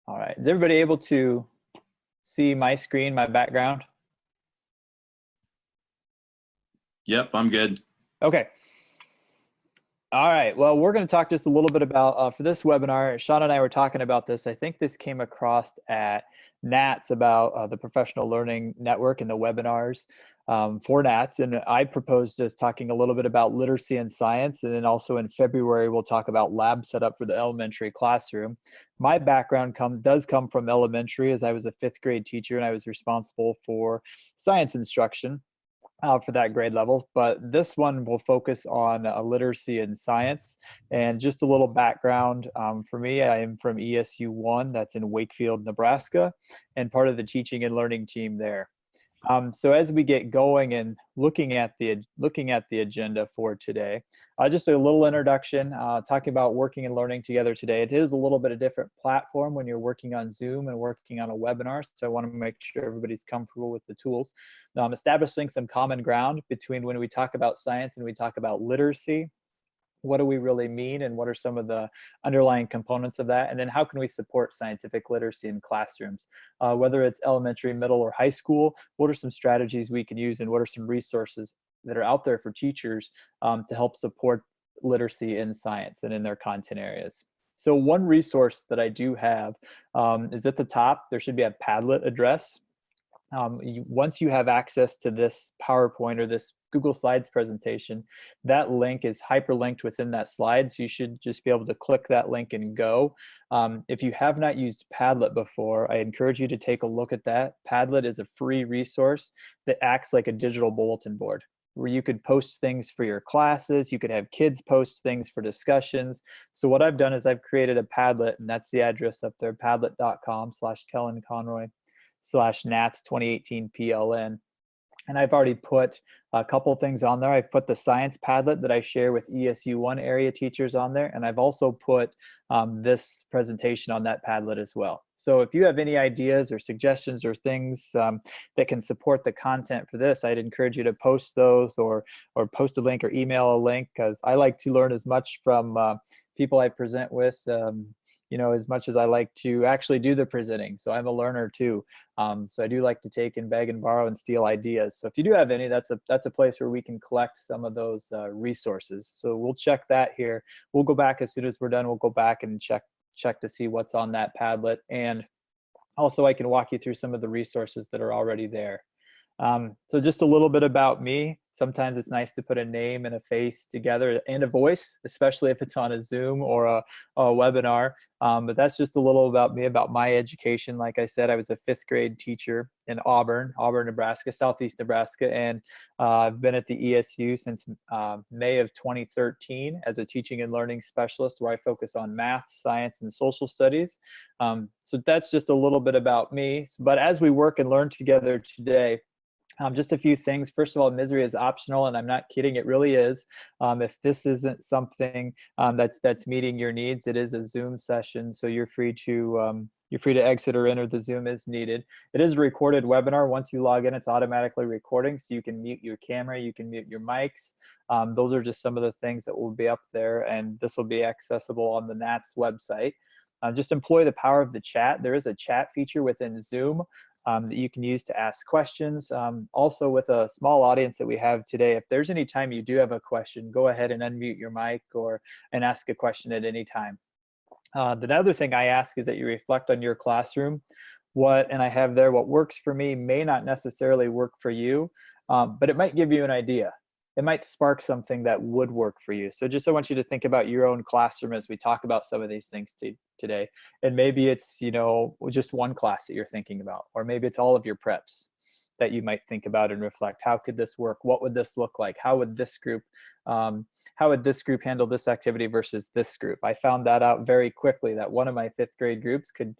All right. Is everybody able to see my screen, my background? Yep, I'm good. Okay. All right. Well, we're going to talk just a little bit about for this webinar. Sean and I were talking about this. I think this came across at NATS about the Professional Learning Network and the webinars for NATS. And I proposed just talking a little bit about literacy and science. And then also in February, we'll talk about lab setup for the elementary classroom. My background does come from elementary, as I was a fifth grade teacher and I was responsible for science instruction for that grade level. But this one will focus on literacy and science. And just a little background for me, I am from ESU 1, that's in Wakefield, Nebraska, and part of the teaching and learning team there. So as we get going and looking at the agenda for today, just a little introduction, talking about working and learning together today. It is a little bit of different platform when you're working on Zoom and working on a webinar. So I want to make sure everybody's comfortable with the tools. Establishing some common ground between when we talk about science and we talk about literacy. What do we really mean, and what are some of the underlying components of that? And then how can we support scientific literacy in classrooms? Whether it's elementary, middle, or high school, what are some strategies we can use, and what are some resources that are out there for teachers to help support literacy in science and in their content areas? So one resource that I do have is at the top. There should be a Padlet address. Once you have access to this PowerPoint or this Google Slides presentation, that link is hyperlinked within that slide. So you should just be able to click that link and go. If you have not used Padlet before, I encourage you to take a look at that. Padlet is a free resource that acts like a digital bulletin board, where you could post things for your classes. You could have kids post things for discussions. So what I've done is I've created a Padlet, and that's the address up there, padlet.com/Kellen Conroy /NATS 2018 PLN. And I've already put a couple things on there. I've put the science Padlet that I share with ESU 1 area teachers on there. And I've also put this presentation on that Padlet as well. So if you have any ideas or suggestions or things that can support the content for this, I'd encourage you to post those or post a link or email a link, because I like to learn as much from people I present with, as much as I like to actually do the presenting. So I'm a learner too. So I do like to take and beg and borrow and steal ideas. So if you do have any, that's a place where we can collect some of those resources. So we'll check that here. We'll go back as soon as we're done. We'll go back and check to see what's on that Padlet. And also I can walk you through some of the resources that are already there. So just a little bit about me. Sometimes it's nice to put a name and a face together and a voice, especially if it's on a Zoom or a webinar. But that's just a little about me, about my education. Like I said, I was a fifth grade teacher in Auburn, Nebraska, Southeast Nebraska. And I've been at the ESU since May of 2013 as a teaching and learning specialist, where I focus on math, science, and social studies. So that's just a little bit about me. But as we work and learn together today, just a few things. First of all, misery is optional, and I'm not kidding, it really is. If this isn't something that's meeting your needs, it is a Zoom session, so you're free to exit or enter the Zoom as needed. It is a recorded webinar. Once you log in, it's automatically recording, so you can mute your camera, you can mute your mics. Those are just some of the things that will be up there, and this will be accessible on the NATS website. Just employ the power of the chat. There is a chat feature within Zoom that you can use to ask questions. Also, with a small audience that we have today, if there's any time you do have a question, go ahead and unmute your mic and ask a question at any time. The other thing I ask is that you reflect on your classroom. And I have there, what works for me may not necessarily work for you, but it might give you an idea. It might spark something that would work for you. So I want you to think about your own classroom as we talk about some of these things today. And maybe it's, just one class that you're thinking about, or maybe it's all of your preps that you might think about and reflect. How could this work? What would this look like? How would this group handle this activity versus this group? I found that out very quickly, that one of my fifth grade groups could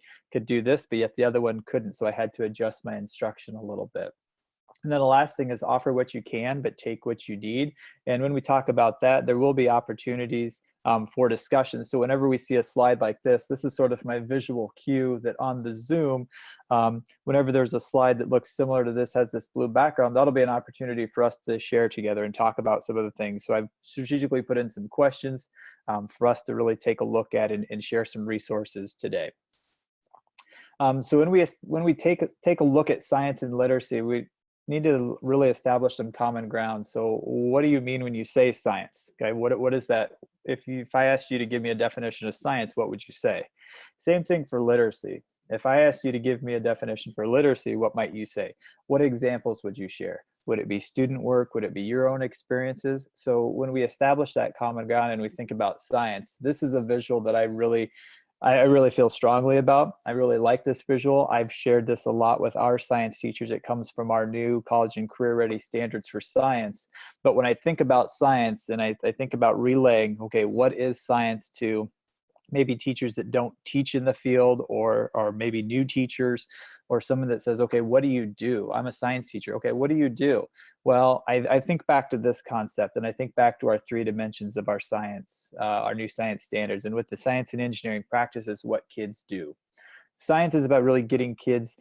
do this, but yet the other one couldn't. So I had to adjust my instruction a little bit. And then the last thing is offer what you can, but take what you need. And when we talk about that, there will be opportunities for discussion. So whenever we see a slide like this is sort of my visual cue that on the Zoom, whenever there's a slide that looks similar to this, has this blue background, that'll be an opportunity for us to share together and talk about some of the things. So I've strategically put in some questions for us to really take a look at and share some resources today. So when we take a look at science and literacy, we need to really establish some common ground. So what do you mean when you say science? Okay, what is that? If I asked you to give me a definition of science, what would you say? Same thing for literacy. If I asked you to give me a definition for literacy, what might you say? What examples would you share? Would it be student work? Would it be your own experiences? So when we establish that common ground and we think about science, this is a visual that I really feel strongly about. I really like this visual. I've shared this a lot with our science teachers. It comes from our new college and career ready standards for science. But when I think about science and I think about relaying, okay, what is science to maybe teachers that don't teach in the field, or maybe new teachers, or someone that says, okay, what do you do? I'm a science teacher. Okay, what do you do? Well, I think back to this concept, and I think back to our three dimensions of our science, our new science standards. And with the science and engineering practices, what kids do. Science is about really getting kids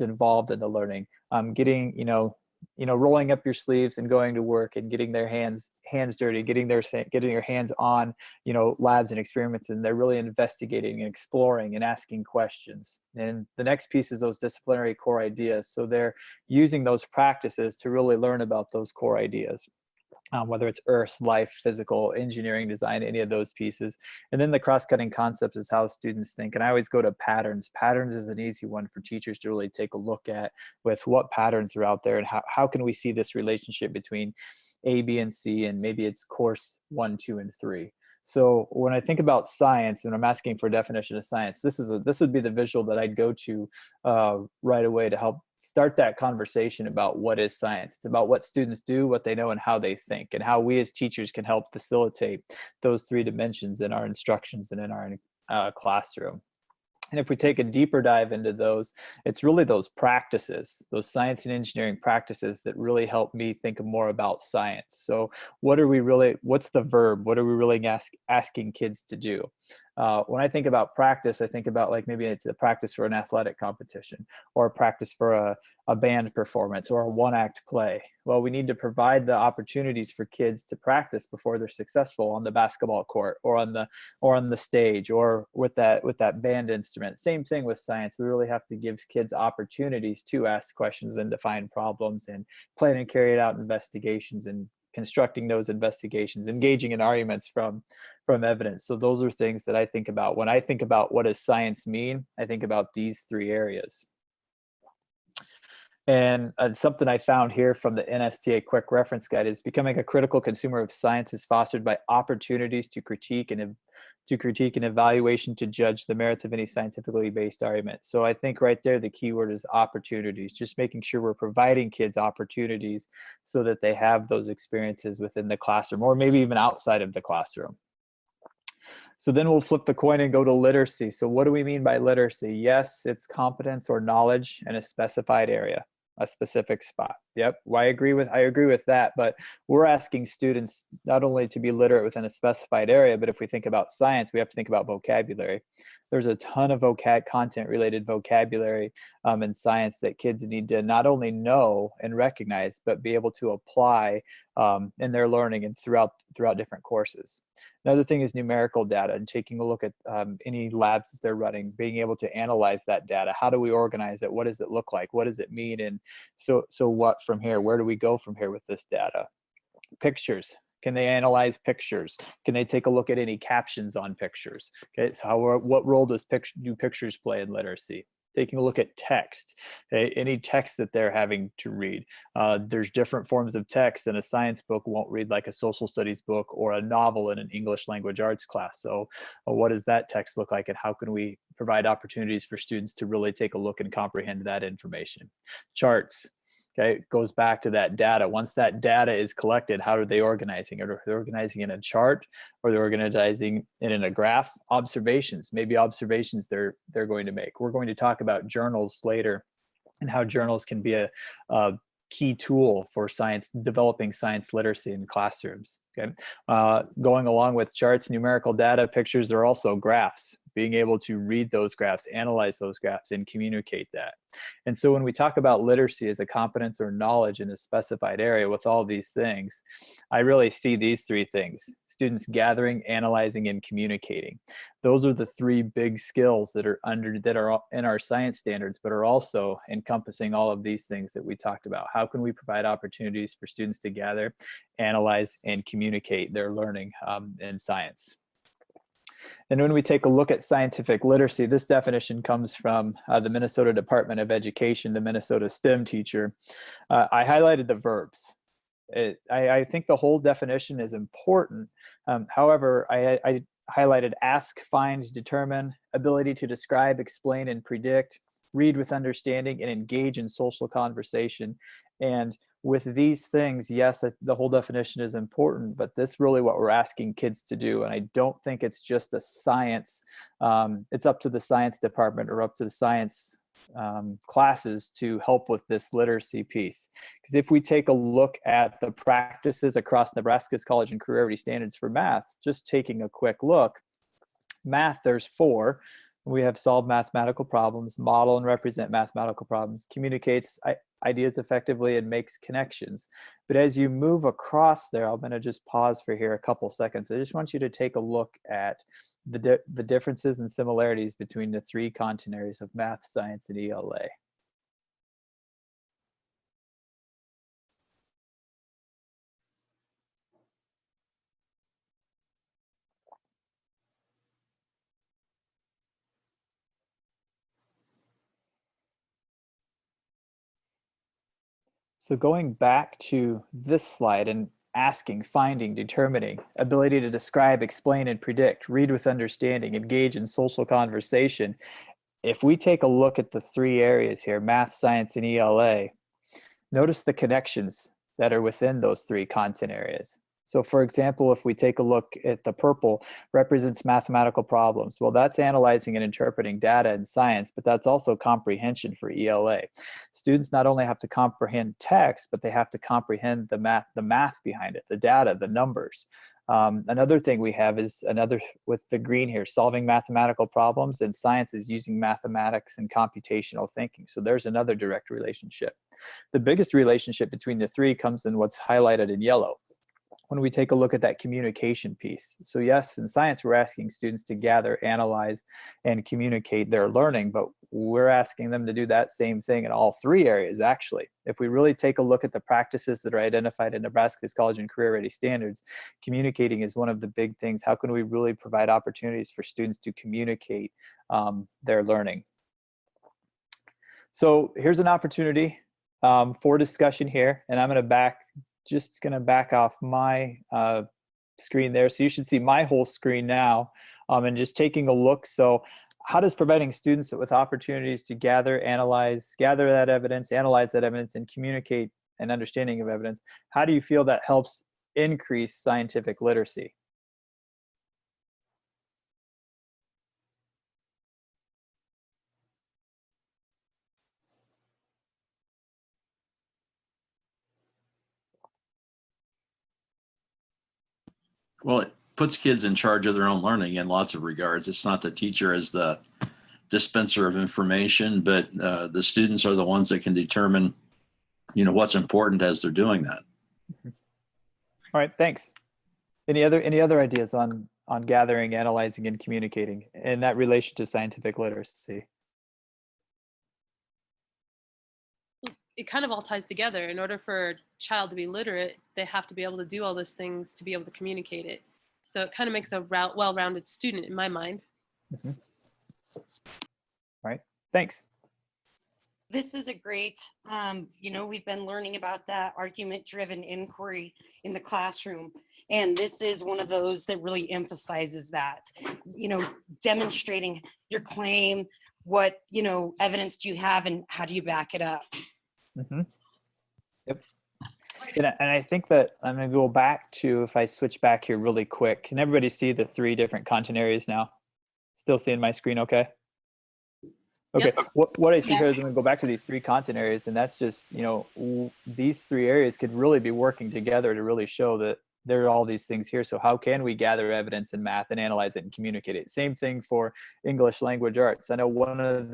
involved in the learning, getting rolling up your sleeves and going to work and getting their hands dirty, getting your hands on labs and experiments, and they're really investigating and exploring and asking questions. And the next piece is those disciplinary core ideas, so they're using those practices to really learn about those core ideas, whether it's earth, life, physical, engineering, design, any of those pieces. And then the cross-cutting concepts is how students think. And I always go to patterns. Patterns is an easy one for teachers to really take a look at, with what patterns are out there and how can we see this relationship between A, B, and C, and maybe it's course 1, 2, and 3. So when I think about science and I'm asking for a definition of science, this would be the visual that I'd go to right away to help start that conversation about what is science. It's about what students do, what they know, and how they think, and how we as teachers can help facilitate those three dimensions in our instructions and in our classroom. And if we take a deeper dive into those, it's really those practices, those science and engineering practices, that really help me think more about science. So what's the verb? What are we really asking kids to do? When I think about practice, I think about, like, maybe it's a practice for an athletic competition, or a practice for a band performance, or a one-act play. Well, we need to provide the opportunities for kids to practice before they're successful on the basketball court, or on the stage, or with that band instrument. Same thing with science. We really have to give kids opportunities to ask questions and define problems and plan and carry out investigations, and constructing those investigations, engaging in arguments from evidence. So those are things that I think about when I think about what does science mean. I think about these three areas. And something I found here from the NSTA Quick Reference Guide is becoming a critical consumer of science is fostered by opportunities to critique and evaluation to judge the merits of any scientifically based argument. So I think right there, the key word is opportunities, just making sure we're providing kids opportunities so that they have those experiences within the classroom, or maybe even outside of the classroom. So then we'll flip the coin and go to literacy. So what do we mean by literacy? Yes, it's competence or knowledge in a specified area, a specific spot. Yep, well, I agree with that. But we're asking students not only to be literate within a specified area, but if we think about science, we have to think about vocabulary. There's a ton of content-related vocabulary in science that kids need to not only know and recognize, but be able to apply in their learning and throughout different courses. Another thing is numerical data, and taking a look at any labs that they're running, being able to analyze that data. How do we organize it? What does it look like? What does it mean? And so what from here? Where do we go from here with this data? Pictures. Can they analyze pictures? Can they take a look at any captions on pictures? Okay, so what role do pictures play in literacy? Taking a look at text, okay, any text that they're having to read. There's different forms of text, and a science book won't read like a social studies book or a novel in an English language arts class. So what does that text look like, and how can we provide opportunities for students to really take a look and comprehend that information? Charts. Okay, it goes back to that data. Once that data is collected, how are they organizing it? Are they organizing in a chart, or they're organizing it in a graph? Observations, maybe observations they're going to make. We're going to talk about journals later, and how journals can be a key tool for developing science literacy in classrooms. Okay, going along with charts, numerical data, pictures are also graphs. Being able to read those graphs, analyze those graphs, and communicate that. And so when we talk about literacy as a competence or knowledge in a specified area with all these things, I really see these three things: students gathering, analyzing, and communicating. Those are the three big skills that are in our science standards, but are also encompassing all of these things that we talked about. How can we provide opportunities for students to gather, analyze, and communicate their learning in science? And when we take a look at scientific literacy, this definition comes from the Minnesota Department of Education, the Minnesota STEM teacher. I highlighted the verbs. I think the whole definition is important. However, I highlighted ask, find, determine, ability to describe, explain, and predict, read with understanding, and engage in social conversation. And with these things, yes, the whole definition is important, but this really what we're asking kids to do. And I don't think it's just a science. It's up to the science department or up to the science classes to help with this literacy piece. Because if we take a look at the practices across Nebraska's college and career ready standards for math, just taking a quick look, math, there's 4. We have solve mathematical problems, model and represent mathematical problems, communicates ideas effectively, and makes connections. But as you move across there, I'm going to just pause for here a couple seconds. I just want you to take a look at the differences and similarities between the 3 content areas of math, science, and ELA. So going back to this slide and asking, finding, determining, ability to describe, explain, and predict, read with understanding, engage in social conversation. If we take a look at the 3 areas here, math, science, and ELA, notice the connections that are within those 3 content areas. So for example, if we take a look at the purple, represents mathematical problems. Well, that's analyzing and interpreting data in science, but that's also comprehension for ELA. Students not only have to comprehend text, but they have to comprehend the math behind it, the data, the numbers. Another thing we have is with the green here, solving mathematical problems, and science is using mathematics and computational thinking. So there's another direct relationship. The biggest relationship between the 3 comes in what's highlighted in yellow, when we take a look at that communication piece. So yes, in science, we're asking students to gather, analyze, and communicate their learning, but we're asking them to do that same thing in all 3 areas, actually. If we really take a look at the practices that are identified in Nebraska's college and career ready standards, communicating is one of the big things. How can we really provide opportunities for students to communicate their learning? So here's an opportunity for discussion here, and I'm going to back off my screen there. So you should see my whole screen now, and just taking a look. So how does providing students with opportunities to gather that evidence, analyze that evidence, and communicate an understanding of evidence, how do you feel that helps increase scientific literacy? Well, it puts kids in charge of their own learning in lots of regards. It's not the teacher as the dispenser of information, but the students are the ones that can determine, what's important as they're doing that. All right, thanks. Any other ideas on gathering, analyzing, and communicating in that relation to scientific literacy? It kind of all ties together. In order for a child to be literate, they have to be able to do all those things to be able to communicate it. So it kind of makes a well-rounded student in my mind. Mm-hmm. All right, thanks. This is a great, we've been learning about that argument-driven inquiry in the classroom. And this is one of those that really emphasizes that, demonstrating your claim, what, evidence do you have and how do you back it up? Mm-hmm. Yep. And I think that I'm going to go back to, if I switch back here really quick, can everybody see the 3 different content areas now? Still seeing my screen okay? Okay, yep. What I see here is I'm going to go back to these 3 content areas, and that's just, these 3 areas could really be working together to really show that there are all these things here. So how can we gather evidence in math and analyze it and communicate it? Same thing for English language arts. I know one of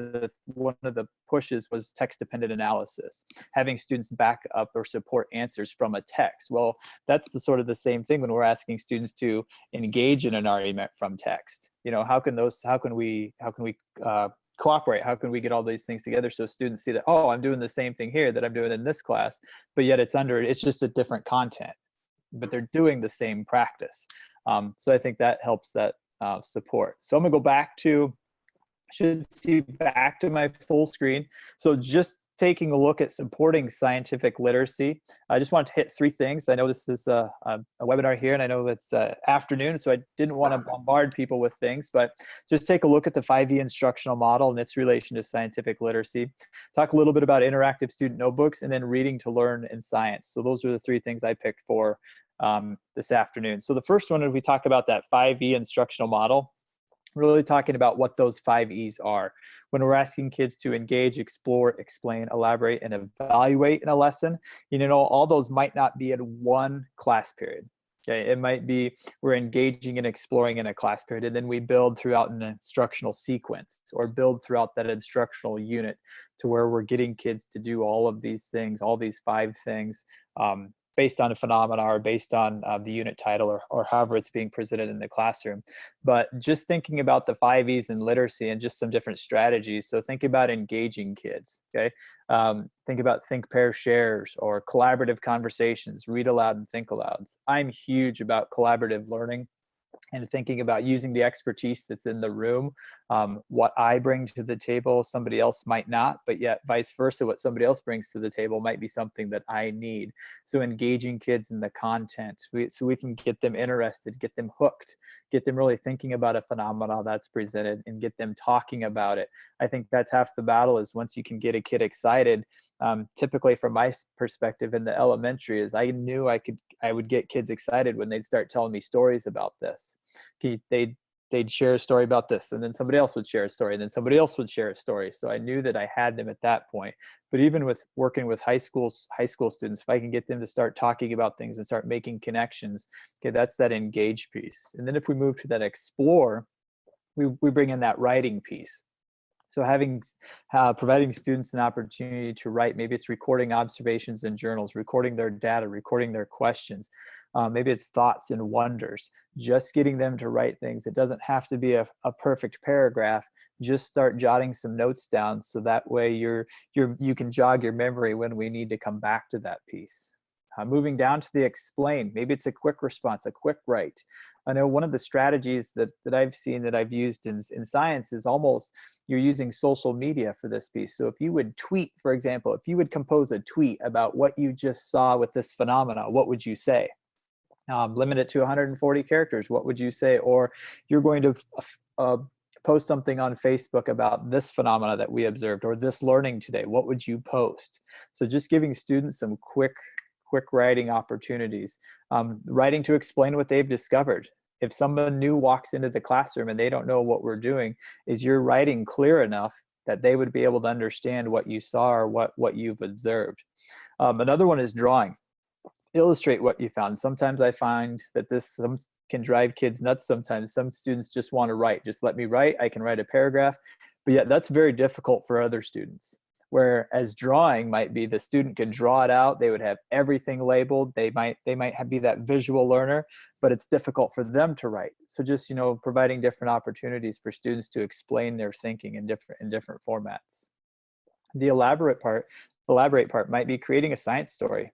the pushes was text dependent analysis, having students back up or support answers from a text. Well, that's the sort of the same thing when we're asking students to engage in an argument from text. You know, how can we cooperate? How can we get all these things together so students see that, oh, I'm doing the same thing here that I'm doing in this class, but yet it's just a different content, but they're doing the same practice. So I think that helps that support. So I'm gonna go back to, should see back to my full screen. So just taking a look at supporting scientific literacy. I just wanted to hit 3 things. I know this is a webinar here, and I know it's afternoon, so I didn't want to bombard people with things, but just take a look at the 5E instructional model and its relation to scientific literacy. Talk a little bit about interactive student notebooks, and then reading to learn in science. So those are the 3 things I picked for this afternoon. So the first one, if we talk about that 5E instructional model, really talking about what those 5 E's are. When we're asking kids to engage, explore, explain, elaborate, and evaluate in a lesson, you know, all those might not be in one class period. Okay, it might be we're engaging and exploring in a class period, and then we build throughout an instructional sequence or build throughout that instructional unit to where we're getting kids to do all of these things, all these 5 things, based on a phenomena or based on the unit title or however it's being presented in the classroom. But just thinking about the 5 E's in literacy and just some different strategies. So think about engaging kids, okay? Think about think, pair, shares, or collaborative conversations, read aloud and think aloud. I'm huge about collaborative learning and thinking about using the expertise that's in the room. What I bring to the table, somebody else might not, but yet vice versa, what somebody else brings to the table might be something that I need. So engaging kids in the content, so we can get them interested, get them hooked, get them really thinking about a phenomenon that's presented and get them talking about it. I think that's half the battle, is once you can get a kid excited. Typically from my perspective in the elementary, is I knew I would get kids excited when they'd start telling me stories about this. They'd share a story about this, and then somebody else would share a story, and then somebody else would share a story. So I knew that I had them at that point. But even with working with high school students, if I can get them to start talking about things and start making connections, okay, that's that engage piece. And then if we move to that explore, we bring in that writing piece. So providing students an opportunity to write, maybe it's recording observations in journals, recording their data, recording their questions. Maybe it's thoughts and wonders, just getting them to write things. It doesn't have to be a perfect paragraph. Just start jotting some notes down, so that way you can jog your memory when we need to come back to that piece. Moving down to the explain, maybe it's a quick response, a quick write. I know one of the strategies that I've seen that I've used in science is almost you're using social media for this piece. So if you would tweet, for example, if you would compose a tweet about what you just saw with this phenomena, what would you say? Limit it to 140 characters. What would you say? Or you're going to post something on Facebook about this phenomena that we observed, or this learning today. What would you post? So just giving students some quick writing opportunities. Writing to explain what they've discovered. If someone new walks into the classroom and they don't know what we're doing, is your writing clear enough that they would be able to understand what you saw or what you've observed? Another one is drawing. Illustrate what you found. Sometimes I find that some can drive kids nuts. Sometimes some students just want to write. Just let me write. I can write a paragraph. But yet that's very difficult for other students. Whereas drawing might be the student can draw it out. They would have everything labeled. They might be that visual learner, but it's difficult for them to write. So just, providing different opportunities for students to explain their thinking in different formats. The elaborate part might be creating a science story.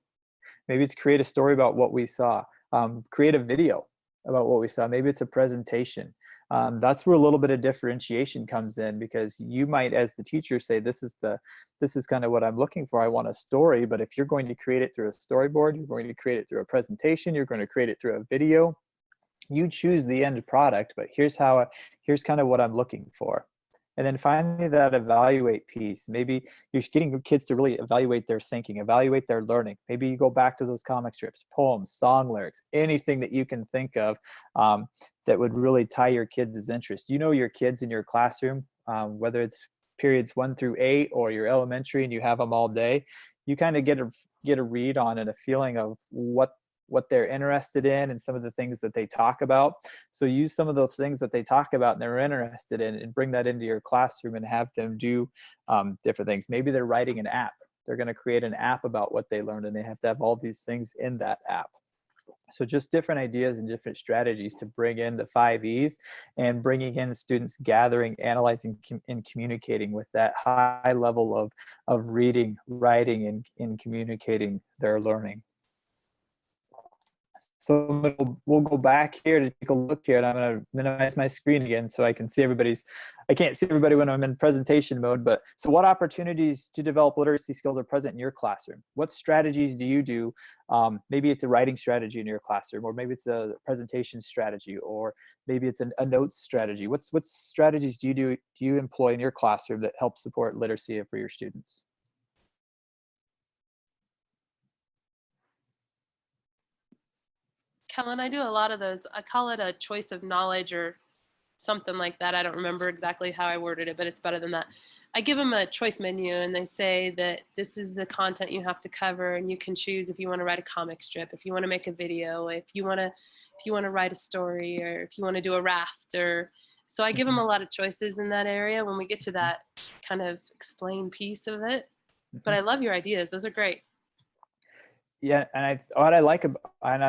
Maybe it's create a story about what we saw, create a video about what we saw. Maybe it's a presentation. That's where a little bit of differentiation comes in, because you might, as the teacher, say, this is kind of what I'm looking for. I want a story. But if you're going to create it through a storyboard, you're going to create it through a presentation, you're going to create it through a video, you choose the end product, but here's kind of what I'm looking for. And then finally, that evaluate piece. Maybe you're getting your kids to really evaluate their thinking, evaluate their learning. Maybe you go back to those comic strips, poems, song lyrics, anything that you can think of that would really tie your kids' interest. Your kids in your classroom, whether it's periods 1 through 8 or your elementary and you have them all day, you kind of get a read on and a feeling of what what they're interested in and some of the things that they talk about. So use some of those things that they talk about and they're interested in and bring that into your classroom and have them do different things. Maybe they're writing an app. They're going to create an app about what they learned, and they have to have all these things in that app. So just different ideas and different strategies to bring in the 5 E's and bringing in students gathering, analyzing, and communicating with that high level of reading, writing, and communicating their learning. So we'll go back here to take a look here, and I'm going to minimize my screen again so I can see I can't see everybody when I'm in presentation mode, but so what opportunities to develop literacy skills are present in your classroom? What strategies do you do? Maybe it's a writing strategy in your classroom, or maybe it's a presentation strategy, or maybe it's a notes strategy. What strategies do you employ in your classroom that help support literacy for your students? Kellen, I do a lot of those. I call it a choice of knowledge or something like that. I don't remember exactly how I worded it, but it's better than that. I give them a choice menu and they say that this is the content you have to cover, and you can choose if you want to write a comic strip, if you want to make a video, if you want to write a story, or if you want to do a raft. Or so I give them a lot of choices in that area when we get to that kind of explain piece of it. But I love your ideas. Those are great. Yeah, and what I like about, and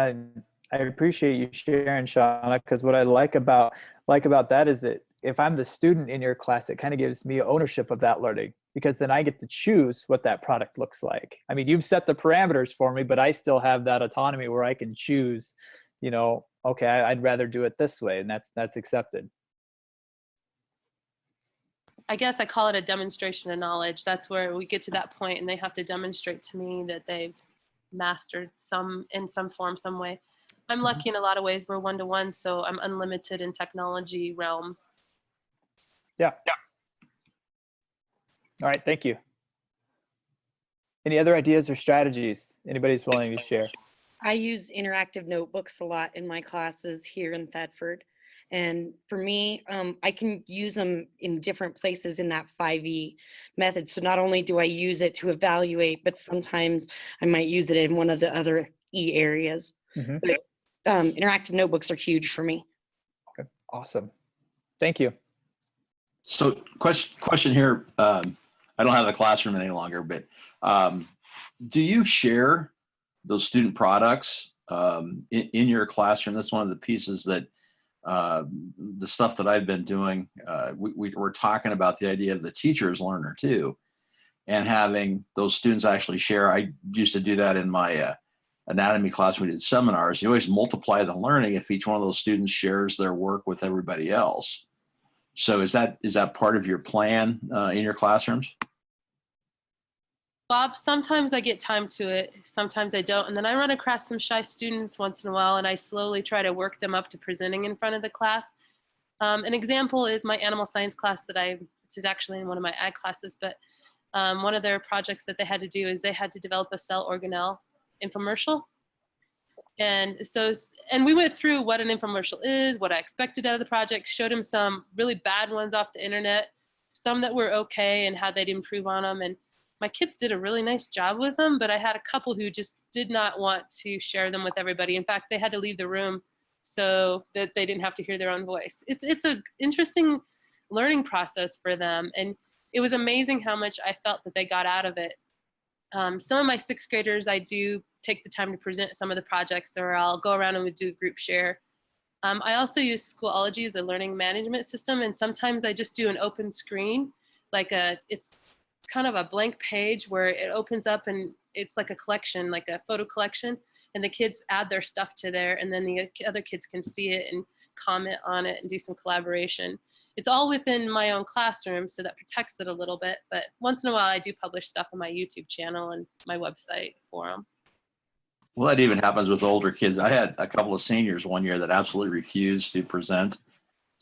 I appreciate you sharing, Shauna, because what I like about that is that if I'm the student in your class, it kind of gives me ownership of that learning, because then I get to choose what that product looks like. I mean, you've set the parameters for me, but I still have that autonomy where I can choose, okay, I'd rather do it this way, and that's accepted. I guess I call it a demonstration of knowledge. That's where we get to that point and they have to demonstrate to me that they've mastered in some form, some way. I'm lucky in a lot of ways. We're one-to-one, so I'm unlimited in technology realm. Yeah. All right, thank you. Any other ideas or strategies anybody's willing to share? I use interactive notebooks a lot in my classes here in Thetford. And for me, I can use them in different places in that 5E method. So not only do I use it to evaluate, but sometimes I might use it in one of the other E areas. But interactive notebooks are huge for me. Okay, awesome. Thank you. So question here. I don't have a classroom any longer, but do you share those student products in your classroom? That's one of the pieces that the stuff that I've been doing. We're talking about the idea of the teacher as learner too, and having those students actually share. I used to do that in my anatomy class. We did seminars. You always multiply the learning if each one of those students shares their work with everybody else. So is that part of your plan in your classrooms? Bob, sometimes I get time to it, sometimes I don't. And then I run across some shy students once in a while, and I slowly try to work them up to presenting in front of the class. An example is my animal science class this is actually in one of my ag classes, but one of their projects that they had to do is they had to develop a cell organelle infomercial. And we went through what an infomercial is, what I expected out of the project, showed them some really bad ones off the internet, some that were okay and how they'd improve on them. And my kids did a really nice job with them, but I had a couple who just did not want to share them with everybody. In fact, they had to leave the room so that they didn't have to hear their own voice. It's an interesting learning process for them. And it was amazing how much I felt that they got out of it. Some of my sixth graders, I do take the time to present some of the projects, or I'll go around and we do a group share. I also use Schoology as a learning management system, and sometimes I just do an open screen, it's kind of a blank page where it opens up and it's like a collection, like a photo collection, and the kids add their stuff to there, and then the other kids can see it and comment on it and do some collaboration. It's all within my own classroom, so that protects it a little bit, but once in a while I do publish stuff on my YouTube channel and my website for them. Well, that even happens with older kids. I had a couple of seniors one year that absolutely refused to present.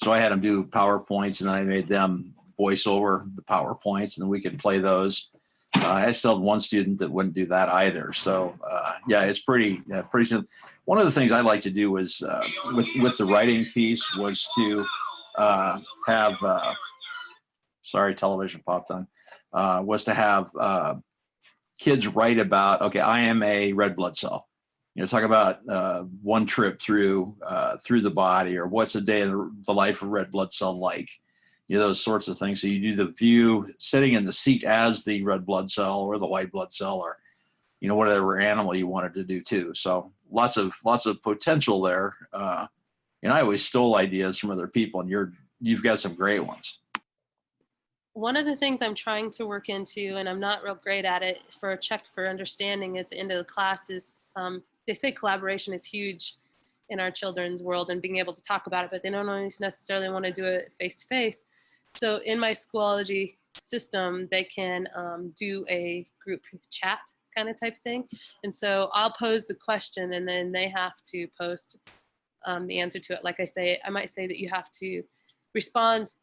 So I had them do PowerPoints, and then I made them voice over the PowerPoints, and then we could play those. I still had one student that wouldn't do that either. So yeah, it's pretty simple. One of the things I like to do was with the writing piece was to have sorry, television popped on. Was to have kids write about, okay, I am a red blood cell. talk about one trip through the body, or what's a day in the life of red blood cell like, those sorts of things. So you do the view sitting in the seat as the red blood cell or the white blood cell, or whatever animal you wanted to do too. So lots of potential there. And I always stole ideas from other people, and you've got some great ones. One of the things I'm trying to work into, and I'm not real great at it, for a check for understanding at the end of the class is, they say collaboration is huge in our children's world and being able to talk about it, but they don't always necessarily want to do it face to face. So in my Schoology system, they can do a group chat kind of type thing. And so I'll pose the question and then they have to post the answer to it. Like I might say that you have to respond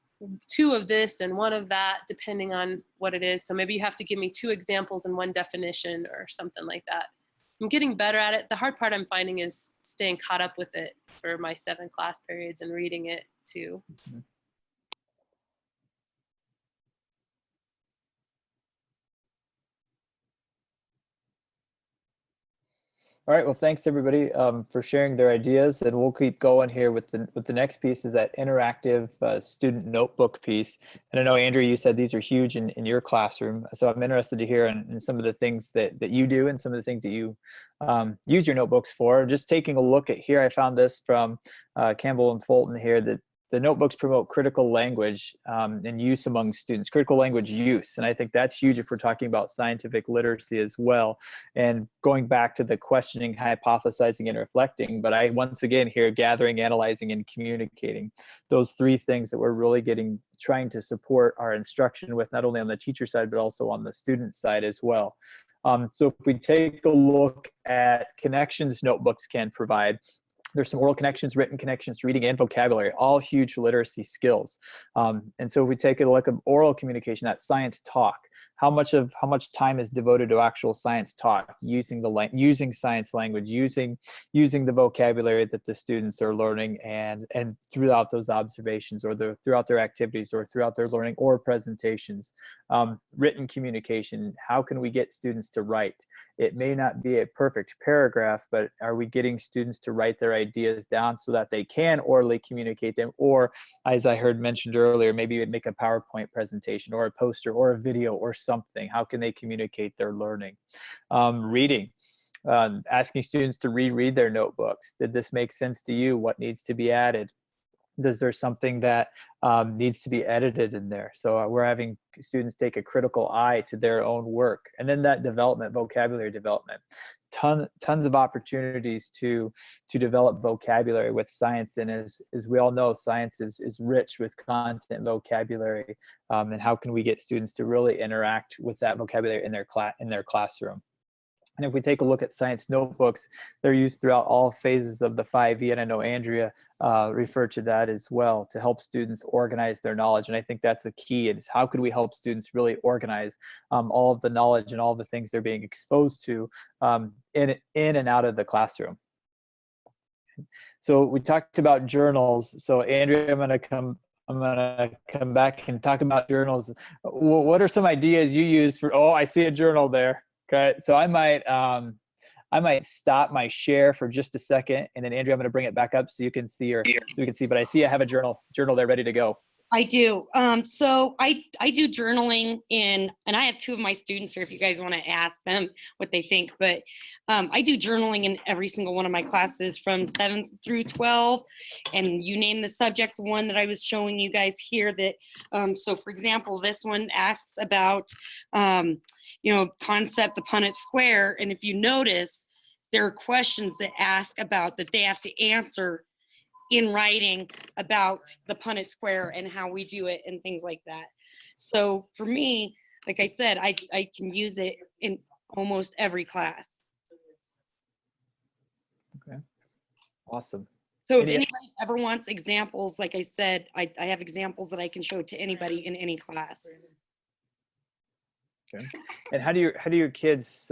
2 of this and 1 of that, depending on what it is. So maybe you have to give me 2 examples and 1 definition or something like that. I'm getting better at it. The hard part I'm finding is staying caught up with it for my 7 class periods and reading it too. Mm-hmm. All right, well, thanks everybody for sharing their ideas, and we'll keep going here with the next piece, is that interactive student notebook piece. And I know, Andrea, you said these are huge in your classroom, so I'm interested to hear in some of the things that you do and some of the things that you use your notebooks for. Just taking a look at here, I found this from Campbell and Fulton here, that the notebooks promote critical language and use among students, critical language use. And I think that's huge if we're talking about scientific literacy as well. And going back to the questioning, hypothesizing, and reflecting, but I once again hear gathering, analyzing, and communicating. Those 3 things that we're really trying to support our instruction with, not only on the teacher side, but also on the student side as well. So if we take a look at connections notebooks can provide, there's some oral connections, written connections, reading, and vocabulary, all huge literacy skills. And so if we take a look at oral communication, that science talk, how much time is devoted to actual science talk, using science language, using the vocabulary that the students are learning, and throughout those observations, or throughout their activities, or throughout their learning or presentations. Written communication, how can we get students to write? It may not be a perfect paragraph, but are we getting students to write their ideas down so that they can orally communicate them? Or, as I heard mentioned earlier, maybe make a PowerPoint presentation or a poster or a video or something. How can they communicate their learning? Reading, asking students to reread their notebooks. Did this make sense to you? What needs to be added? Is there something that needs to be edited in there? So we're having students take a critical eye to their own work. And then that development, vocabulary development, tons of opportunities to develop vocabulary with science. And as we all know, science is rich with content, vocabulary, and how can we get students to really interact with that vocabulary in their classroom? And if we take a look at science notebooks, they're used throughout all phases of the 5E, and I know Andrea referred to that as well, to help students organize their knowledge. And I think that's the key, is how could we help students really organize all of the knowledge and all the things they're being exposed to in and out of the classroom. So we talked about journals. So Andrea, I'm going to come back and talk about journals. What are some ideas you use for, oh, I see a journal there. Okay, so I might stop my share for just a second, and then Andrea, I'm going to bring it back up so you can see, but I see I have a journal there ready to go. I do. So I do journaling and I have 2 of my students here if you guys want to ask them what they think, but I do journaling in every single one of my classes from 7th through 12, and you name the subject. One that I was showing you guys here that, so for example, this one asks about, concept, the Punnett square. And if you notice, there are questions that ask about that they have to answer in writing about the Punnett square and how we do it and things like that. So for me, like I said, I can use it in almost every class. Okay, awesome. So if anybody ever wants examples, like I said, I have examples that I can show to anybody in any class. Okay. And how do your kids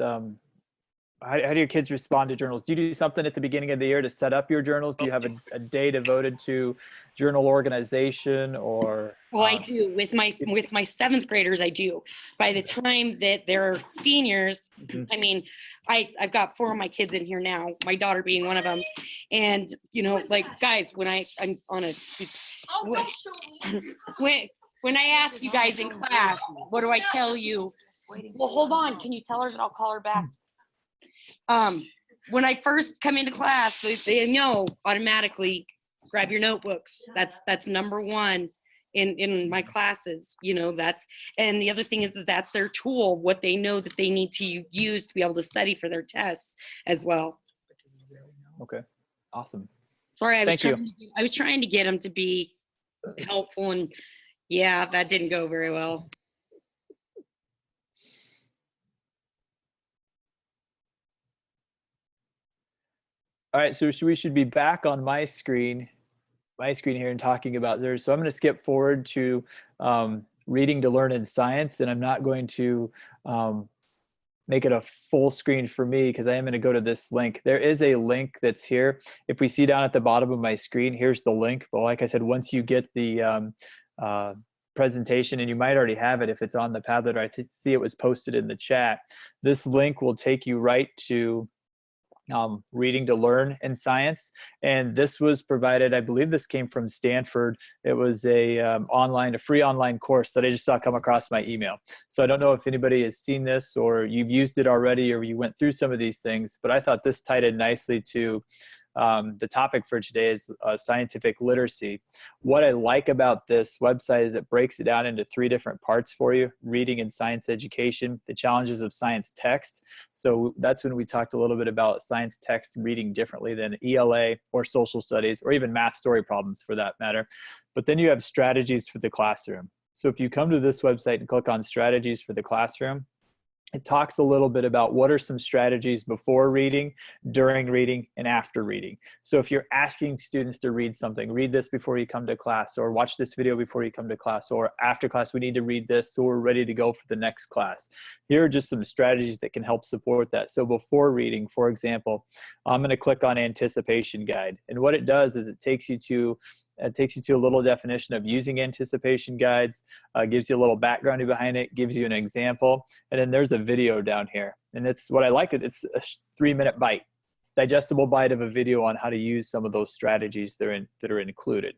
how do your kids respond to journals? Do you do something at the beginning of the year to set up your journals? Do you have a day devoted to journal organization or? Well, I do with my seventh graders. I do. By the time that they're seniors, I mean, I've got 4 of my kids in here now. My daughter being one of them, and you know, like guys, when I'm on a when I ask you guys in class, what do I tell you? Well, hold on. Can you tell her that I'll call her back? When I first come into class, they know automatically grab your notebooks. That's number one in my classes. You know, and the other thing is that's their tool, what they know that they need to use to be able to study for their tests as well. Okay, awesome. Sorry, I was trying to get them to be helpful, and yeah, that didn't go very well. All right, so we should be back on my screen here and talking about theirs. So I'm going to skip forward to reading to learn in science, and I'm not going to make it a full screen for me because I am going to go to this link. There is a link that's here. If we see down at the bottom of my screen, here's the link. But like I said, once you get the presentation, and you might already have it if it's on the Padlet, or I see it was posted in the chat, this link will take you right to reading to learn in science. And this was provided, I believe this came from Stanford. It was a free online course that I just saw come across my email. So I don't know if anybody has seen this or you've used it already or you went through some of these things, but I thought this tied in nicely to the topic for today is scientific literacy. What I like about this website is it breaks it down into 3 different parts for you: reading and science education, the challenges of science text. So that's when we talked a little bit about science text reading differently than ELA or social studies or even math story problems for that matter. But then you have strategies for the classroom. So if you come to this website and click on strategies for the classroom, it talks a little bit about what are some strategies before reading, during reading, and after reading. So if you're asking students to read something, read this before you come to class, or watch this video before you come to class, or after class we need to read this so we're ready to go for the next class. Here are just some strategies that can help support that. So before reading, for example, I'm going to click on anticipation guide. And what it does is it takes you to a little definition of using anticipation guides, gives you a little background behind it, gives you an example, and then there's a video down here. And it's what I like, it's a 3-minute bite, digestible bite of a video on how to use some of those strategies that are included.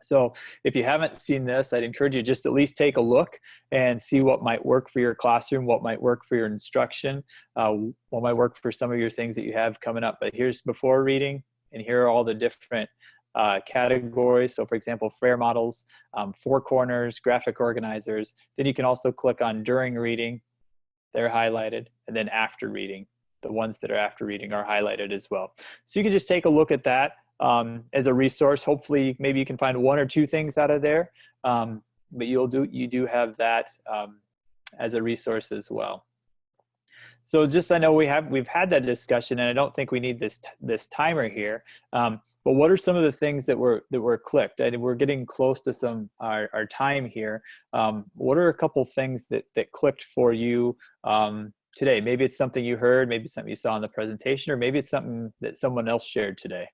So if you haven't seen this, I'd encourage you just at least take a look and see what might work for your classroom, what might work for your instruction, what might work for some of your things that you have coming up. But here's before reading, and here are all the different categories. So for example, FAIR models, 4 corners, graphic organizers. Then you can also click on during reading, they're highlighted, and then after reading, the ones that are after reading are highlighted as well. So you can just take a look at that as a resource. Hopefully maybe you can find 1 or 2 things out of there, but you do have that as a resource as well. So just, I know we've had that discussion, and I don't think we need this timer here. But what are some of the things that were clicked? And we're getting close to our time here. What are a couple things that clicked for you today? Maybe it's something you heard, maybe something you saw in the presentation, or maybe it's something that someone else shared today.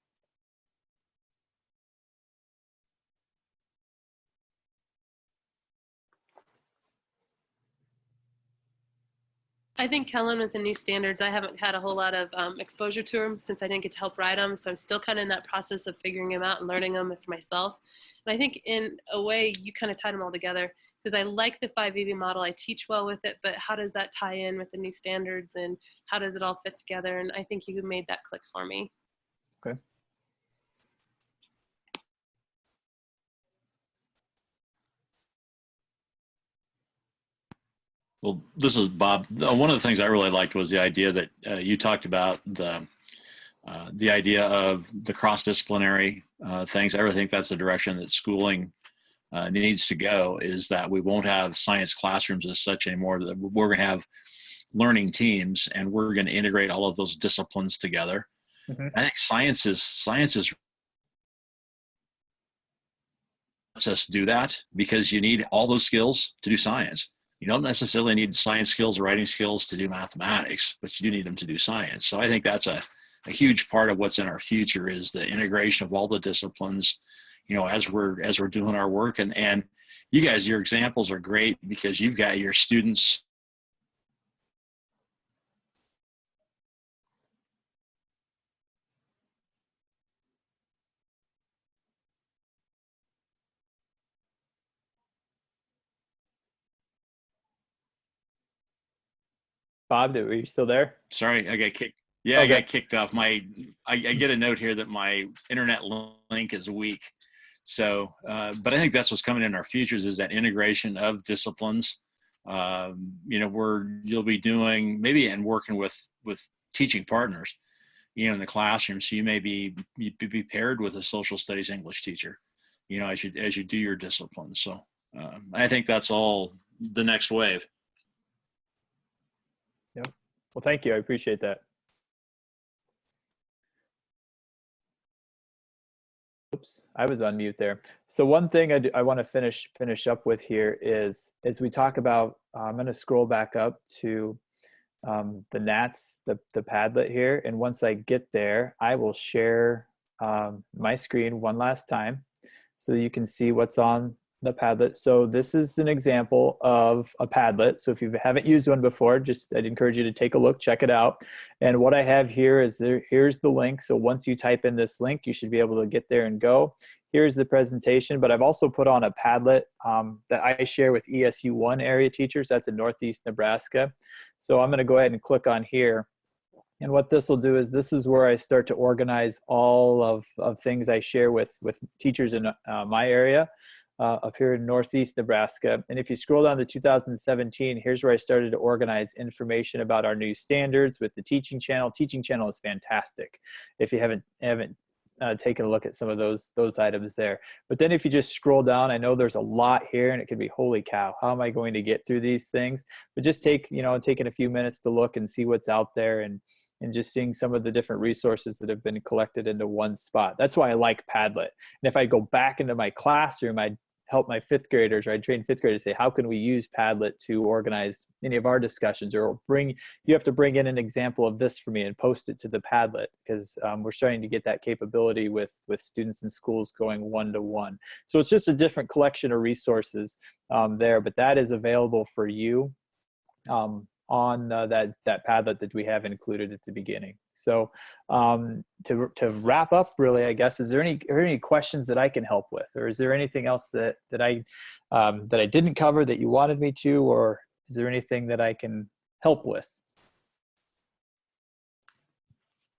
I think Kellen, with the new standards, I haven't had a whole lot of exposure to them since I didn't get to help write them. So I'm still kind of in that process of figuring them out and learning them for myself. And I think in a way, you kind of tied them all together because I like the 5EB model. I teach well with it, but how does that tie in with the new standards and how does it all fit together? And I think you made that click for me. Okay. Well, this is Bob. One of the things I really liked was the idea that you talked about the idea of the cross-disciplinary things. I really think that's the direction that schooling needs to go, is that we won't have science classrooms as such anymore. That we're going to have learning teams, and we're going to integrate all of those disciplines together. Mm-hmm. I think science is lets us do that because you need all those skills to do science. You don't necessarily need science skills, writing skills to do mathematics, but you do need them to do science. So I think that's a huge part of what's in our future is the integration of all the disciplines as we're doing our work. And you guys, your examples are great because you've got your students. Bob, were you still there? Sorry, I got kicked. Yeah, Okay. I got kicked off. I get a note here that my internet link is weak. So, but I think that's what's coming in our futures is that integration of disciplines. Where you'll be doing maybe and working with teaching partners, in the classroom. So you may be paired with a social studies English teacher, as you do your disciplines. So I think that's all the next wave. Yeah. Well, thank you. I appreciate that. Oops, I was on mute there. So one thing I want to finish up with here is, as we talk about, I'm going to scroll back up to the NATS, the Padlet here. And once I get there, I will share my screen one last time so you can see what's on the Padlet. So this is an example of a Padlet. So if you haven't used one before, I'd encourage you to take a look, check it out. And what I have here is here's the link. So once you type in this link, you should be able to get there and go. Here's the presentation, but I've also put on a Padlet that I share with ESU1 area teachers. That's in Northeast Nebraska. So I'm gonna go ahead and click on here. And what this will do is this is where I start to organize all of things I share with teachers in my area. Up here in Northeast Nebraska. And if you scroll down to 2017, here's where I started to organize information about our new standards with the teaching channel. Teaching channel is fantastic if you haven't taken a look at some of those items there. But then if you just scroll down, I know there's a lot here and it could be, holy cow, how am I going to get through these things? But just taking a few minutes to look and see what's out there and just seeing some of the different resources that have been collected into one spot. That's why I like Padlet. And if I go back into my classroom, I'd help my fifth graders, or I train fifth graders to say, how can we use Padlet to organize any of our discussions, or you have to bring in an example of this for me and post it to the Padlet, because we're starting to get that capability with students in schools going one-to-one. So it's just a different collection of resources there, but that is available for you on that Padlet that we have included at the beginning. So to wrap up, really, I guess, are there any questions that I can help with, or is there anything else that I didn't cover that you wanted me to, or is there anything that I can help with?